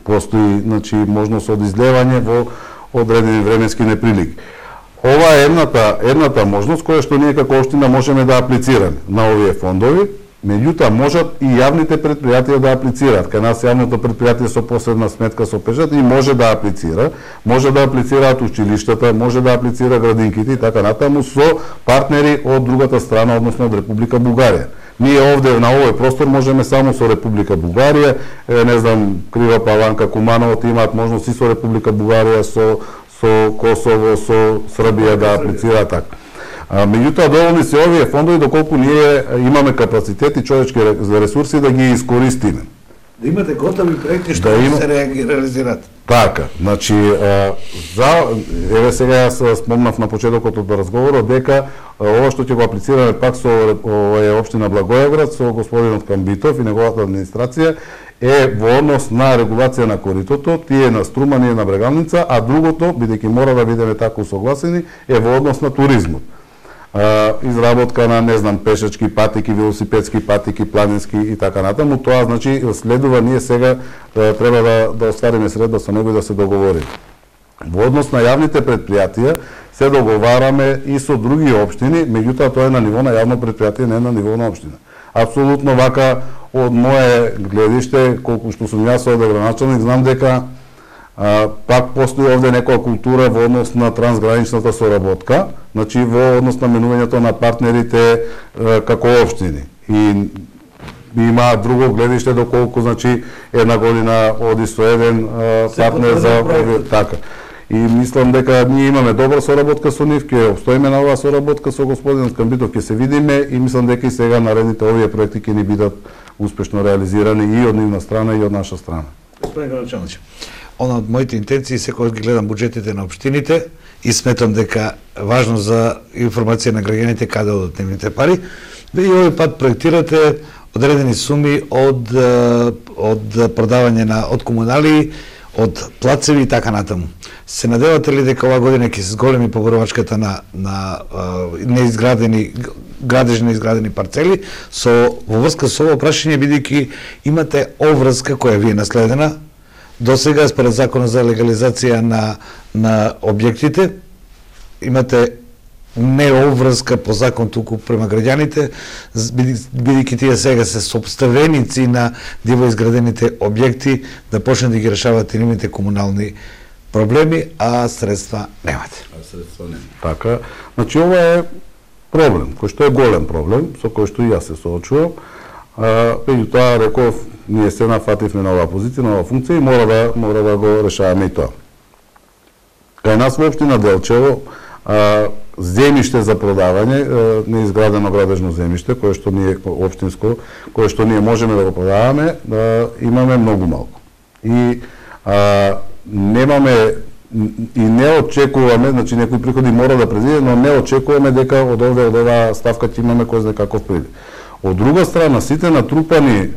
постои, значи, можност од излевање во одредени временски неприлики. Ова е едната можност која што ние како општина можеме да аплицираме на овие фондови, меѓутоа можат и јавните предпријатија да аплицираат. Кај нас јавното предпријатие со посебна сметка со печат и може да аплицира, може да аплицираат училиштата, може да аплицира градинките и така натаму со партнери од другата страна, односно од Република Бугарија. Ние овде на овој простор можеме само со Република Бугарија, не знам, Крива Паланка, Куманово имаат можност и со Република Бугарија, со Косово, со Србија да аплицираат така. Меѓутоа доволни се овие фондови доколку ние имаме капацитет и човечки ресурси да ги искористиме. Да имате готови проекти што се реализираат. Така, значи еве сега јас спомнав на почетокот од разговорот дека ова што ќе го аплицираме пак со општина Благоевград, со господинот Камбитов и неговата администрација е во однос на регулација на коритото, тие на Струма, ние на Брегалница, а другото, бидејќи мора да бидеме така усогласени, е во однос на туризмот. Изработка на, не знам, пешачки патики, велосипедски патики, планински и така натаму. Тоа значи следува ние сега треба да оствариме средства со него и да се договориме. Во однос на јавните предпријатија се договараме и со други општини, меѓутоа тоа е на ниво на јавно предпријатие, не на ниво на општина. Апсолутно вака од мое гледиште, колку што сум јас овде градоначалник, знам дека пак постои овде некоја култура во однос на трансграничната соработка, значи во однос на менувањето на партнерите како општини. И има друго гледиште доколку, значи, една година оди со еден партнер за така. И мислам дека ние имаме добра соработка со нив, ќе обстоиме на оваа соработка со господинот Камбитов, ќе се видиме и мислам дека и сега наредните овие проекти ќе ни бидат успешно реализирани и од нивна страна и од наша страна. Господин градоначалник, она од моите интенции секогаш ги гледам буџетите на општините и сметам дека важно за информација на граѓаните каде одат нивните пари. Вие и овој пат проектирате одредени суми од продавање од комунали, од плацеви и така натаму. Се надевате ли дека оваа година ќе се зголеми поборовачката на неизградени градежни изградени парцели во врска со ова прашање, бидејќи имате обврска која ви е наследена до сега според законот за легализација на објектите, имате не обврска по закон туку према граѓаните, бидејќи тие сега се сопставеници на диво изградените објекти, да почнат да ги решават и нивните комунални проблеми, а средства немате. Така, значи ова е проблем, кој што е голем проблем, со кој што и јас се соочувам. Меѓутоа, реков, ние се нафативме на оваа позиција, на оваа функција и мора да го решаваме и тоа. Кај нас во општина Делчево, земјиште за продавање, неизградено градежно земјиште, кое што ние општинско, кое што ние можеме да го продаваме, имаме многу малку. И немаме и не очекуваме, значи некои приходи мора да предвиде, но не очекуваме дека од оваа ставка ќе имаме кој знае каков прилив. Од друга страна, сите натрупани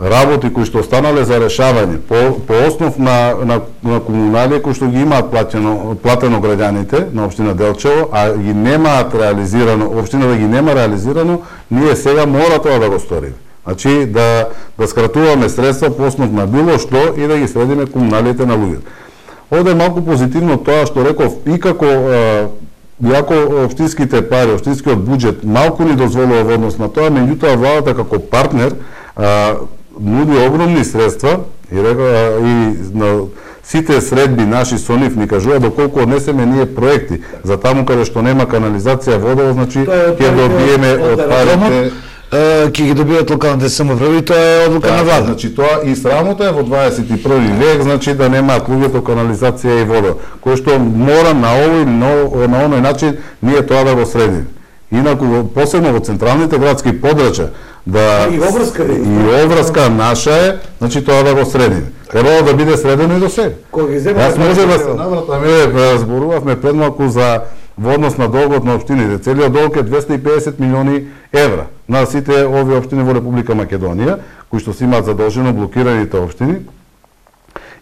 работи кои што останале за решавање по основ на комуналија кои што ги имаат платено граѓаните на општина Делчево, а ги немаат реализирано, општина да ги нема реализирано, ние сега мора тоа да го сториме. Значи да скратуваме средства по основ на било што и да ги средиме комуналиите на луѓето. Овде е малку позитивно тоа што реков и како иако општинските пари, општинскиот буџет малку ни дозволува во однос на тоа, меѓутоа владата како партнер нуди огромни средства и на сите средби наши со нив ни кажува доколку однесеме ние проекти за таму каде што нема канализација, водово, значи ќе добиеме од парите ќе ги добијат локалните самоуправи, тоа е одлука на влада. Значи тоа и срамота е во 21 век, значи да немаат луѓето канализација и вода, кој што мора на оној начин ние тоа да го средиме. Инаку, посебно во централните градски подрачја, да и обврска наша е, значи тоа да го средиме. Требало да биде средено и до сега. Јас може да се навратаме, зборувавме пред малку за во однос на долгот на општините. Целиот долг е 250 милиони евра на сите овие општини во Република Македонија, кои што се имаат задолжено блокираните општини.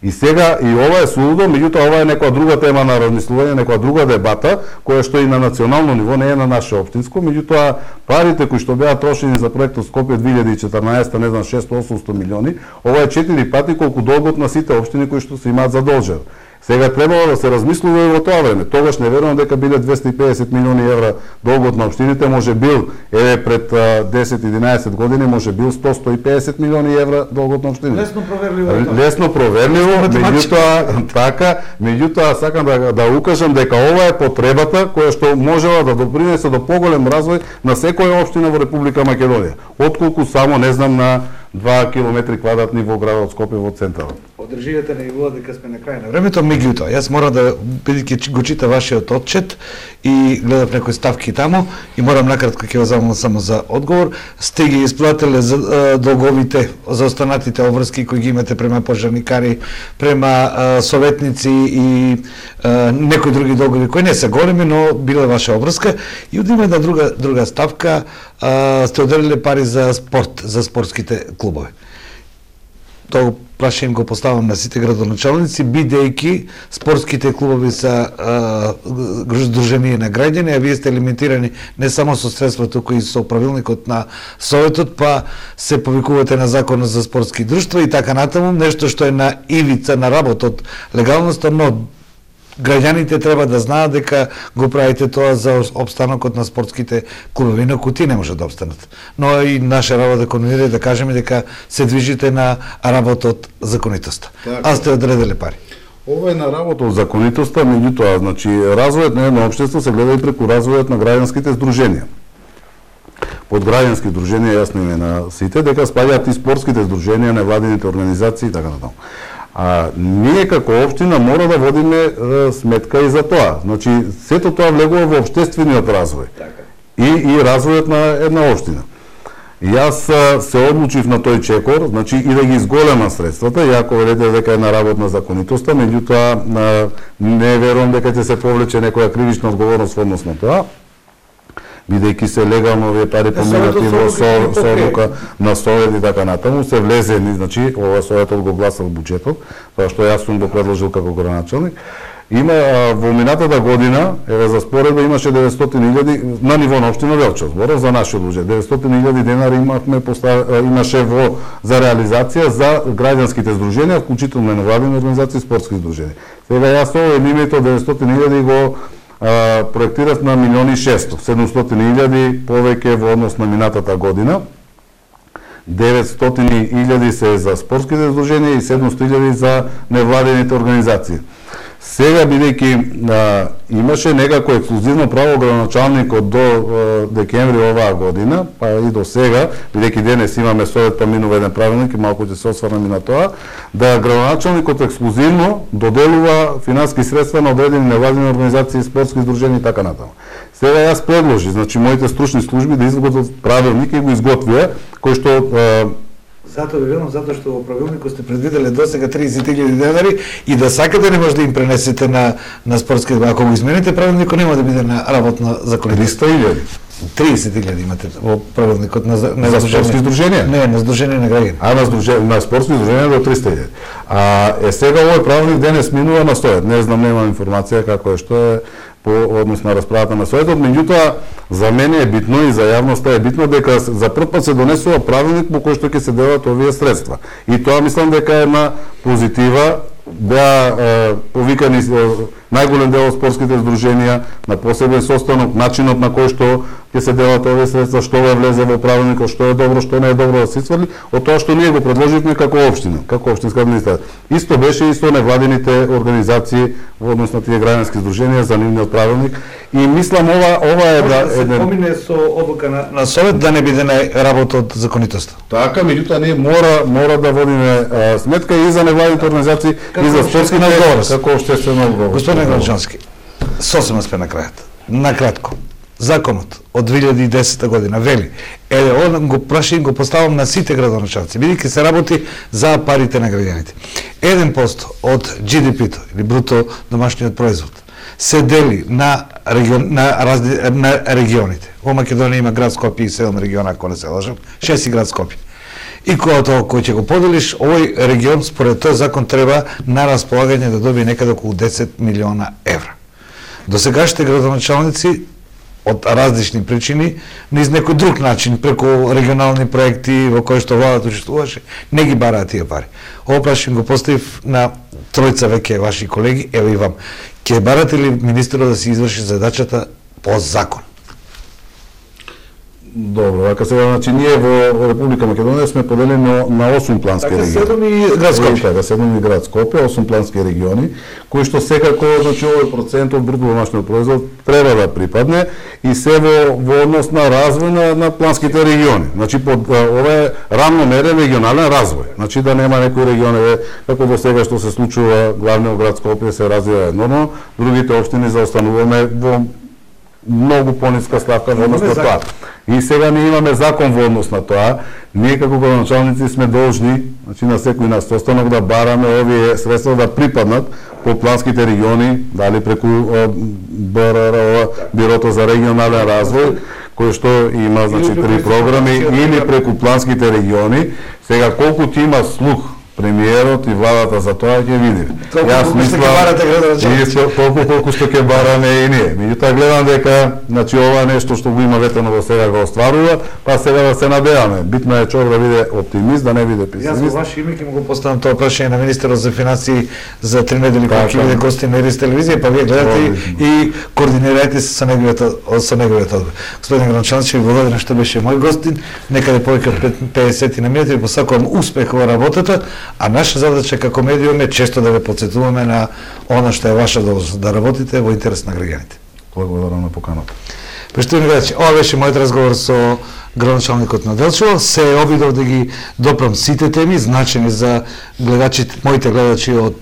И сега, и ова е сулудо, меѓутоа ова е некоја друга тема на размислување, некоја друга дебата, која што и на национално ниво не е на наше општинско, меѓутоа парите кои што беа трошени за проектот Скопје 2014, не знам, 600-800 милиони, ова е 4 пати колку долгот на сите општини кои што се имаат задолжено. Сега требало да се размислува и во тоа време. Тогаш не верувам дека биле 250 милиони евра долгот на општините, може бил, пред 10-11 години, може бил 100-150 милиони евра долгот на општините. Лесно проверливо. Лесно проверливо, меѓутоа така, меѓутоа сакам да укажам дека ова е потребата која што можела да допринесе до поголем развој на секоја општина во Република Македонија, отколку само не знам на 2 километри квадратни во градот Скопје во центарот. Одрживате на нивоа дека сме на крај на времето, меѓутоа јас морам да бидејќи го чита вашиот отчет и гледав некои ставки таму и морам накратко ќе го замолам само за одговор. Сте ги исплатиле за долговите за останатите обврски кои ги имате према пожарникари, према советници и некои други долгови кои не се големи, но биле ваша обврска и од има една друга ставка сте оделиле пари за спорт, за спортските клубови. Тоа прашање го поставам на сите градоначалници, бидејќи спортските клубови се здружение на граѓани, а вие сте лимитирани не само со средства, туку и со правилникот на Советот, па се повикувате на Законот за спортски друштва и така натаму, нешто што е на ивица на работот легалноста, но граѓаните треба да знаат дека го правите тоа за обстанокот на спортските клубови, инаку ти не може да обстанат. Но и наша работа конвенира да кажеме дека се движите на работот законитоста. А сте одредиле пари. Ова е на работа од законитоста, меѓутоа, значи развојот на едно општество се гледа и преку развојот на граѓанските здруженија. Под граѓански здруженија јасно име на сите дека спаѓаат и спортските здруженија, невладините организации и така натаму. Ние како општина мора да водиме сметка и за тоа. Значи, сето тоа влегува во општествениот развој и развојот на една општина. Јас се одлучив на тој чекор, значи и да ги изголема средствата, иако велете дека е на работна законитоста, меѓутоа не верувам дека ќе се повлече некоја кривична одговорност во однос на тоа, бидејќи се легално овие пари поминати во соодлука на Совет и така натаму, се влезени, значи, ова Советот го гласал буџетот, тоа што јас сум го предложил како градоначалник. Има во минатата година, за споредба имаше 900.000 на ниво на општина Велча, зборов за нашиот буџет. 900.000 денари имаше за реализација за граѓанските здруженија, вклучително невладини организации и спортски здруженија. Сега јас овој лимит од 900.000 го проектирав на 1.600.000, 700.000 повеќе во однос на минатата година. 900.000 се за спортските здруженија и 700.000 за невладените организации. Сега, бидејќи имаше некако ексклузивно право градоначалникот до декември оваа година, па и до сега, бидејќи денес имаме Совет, па минува еден правилник и малку ќе се осврнеме на тоа, да градоначалникот ексклузивно доделува финански средства на одредени невладини организации, спортски здруженија и така натаму. Сега јас предложи, значи моите стручни служби да изготват правилник и го изготвија, кој што Затоа ви велам, затоа што во правилникот сте предвиделе досега 30.000 денари и да сакате не може да им пренесете на спортски, ако го измените правилникот нема да биде на работна законитост. 300.000. 30.000 имате во правилникот на за спортски здруженија? Не, на здружение на граѓани. На спортски здруженија до 300.000. Сега овој правилник денес минува на Совет. Не знам, немам информација како е што е по однос на расправата на Советот, меѓутоа за мене е битно и за јавноста е битно дека за прв пат се донесува правилник по кој што ќе се делат овие средства. И тоа мислам дека е една позитива, беа повикани најголем дел од спортските здруженија на посебен состанок, начинот на кој што ќе се делат овие средства, што ве влезе во правилникот, што е добро, што не е добро да се исфрли, од тоа што ние го предложивме како општина, како општинска администрација. Исто беше и со невладините организации во однос на тие граѓански здруженија за нивниот правилник и мислам ова е да се помине со одлука на Совет да не биде на работа од законитоста. Така, меѓутоа ние мора да водиме сметка и за невладините организации и за спортските како општествена одговорност. Господин Гранчански, сосема сме на крајот. Накратко. законот од 2010 година вели, он го прашање го поставам на сите градоначалници, бидејќи се работи за парите на граѓаните. 1% од GDP-то или бруто домашниот производ се дели на регионите. Во Македонија има град Скопје и 7 региона, ако не се лажам, 6 и град Скопје. И кога тоа кој ќе го поделиш, овој регион според тој закон треба на располагање да добие некаде околу 10 милиона евра. До сегашните градоначалници од различни причини, низ некој друг начин, преку регионални проекти во кои што владата учествуваше, не ги бараат тие пари. Ово прашање го поставив на тројца веќе ваши колеги, ево и вам. Ќе барате ли министерот да се изврши задачата по закон? Добро, вака сега, значи, ние во Република Македонија сме поделени на 8 плански региони. 7 и град Скопје. Така, 7 и град Скопје, 8 плански региони, кои што секако, значи, овој процент од бруто домашниот производ треба да припадне и се во однос на развој на планските региони. Значи, ова е рамномерен регионален развој. Значи, да нема некој регион, како до сега што се случува, главниот град Скопје се развива едноно, другите општини заостануваме во многу пониска ставка во однос на тоа. И сега ние имаме закон во однос на тоа. Ние како градоначалници сме должни, значи на секој нас состанок да бараме овие средства да припаднат по планските региони, дали преку БРР, Бирото за регионален развој, кој што има, значи, 3 програми, или преку планските региони. Сега колку ти има слух премиерот и владата за тоа ќе видиме. Јас мислам колку што ќе бараме и ние. Меѓутоа гледам дека, значи, ова нешто што го има ветено во сега го остварува, па сега да се надеваме. Битно е човек да биде оптимист, да не биде песимист. Јас во ваше име ќе му го поставам тоа прашање на министерот за финансии за 3 недели кога ќе биде гостин на Ирис телевизија, па вие гледате и координирајте се со неговиот одбор. Господин градоначалник, ви благодарам што беше мој гостин, некаде повеќе од 50 на минути, ви посакувам успех во работата. А наша задача како медиум е често да ве потсетуваме на она што е ваша должност, да работите во интерес на граѓаните. Благодарам на поканата. Поштовани гледачи, ова беше мојот разговор со градоначалникот на Делчево. Се обидов да ги допрам сите теми значени за гледачите, моите гледачи од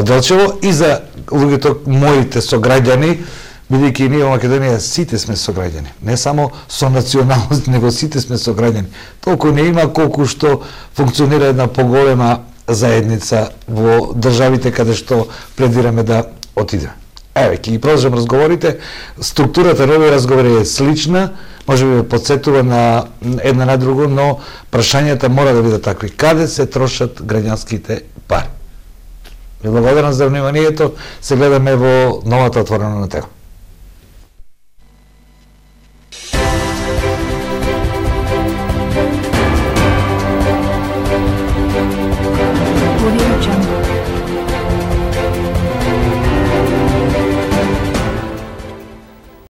Делчево и за луѓето моите сограѓани, бидејќи ние во Македонија сите сме сограѓани, не само со националност, него сите сме сограѓани. Толку не има колку што функционира една поголема заедница во државите каде што предвираме да отидеме. Еве, ќе ги продолжам разговорите. Структурата на овие разговори е слична, може би подсетува на една на друго, но прашањата мора да бидат такви. Каде се трошат граѓанските пари? Ви благодарам за вниманието. Се гледаме во новата отворена на тема.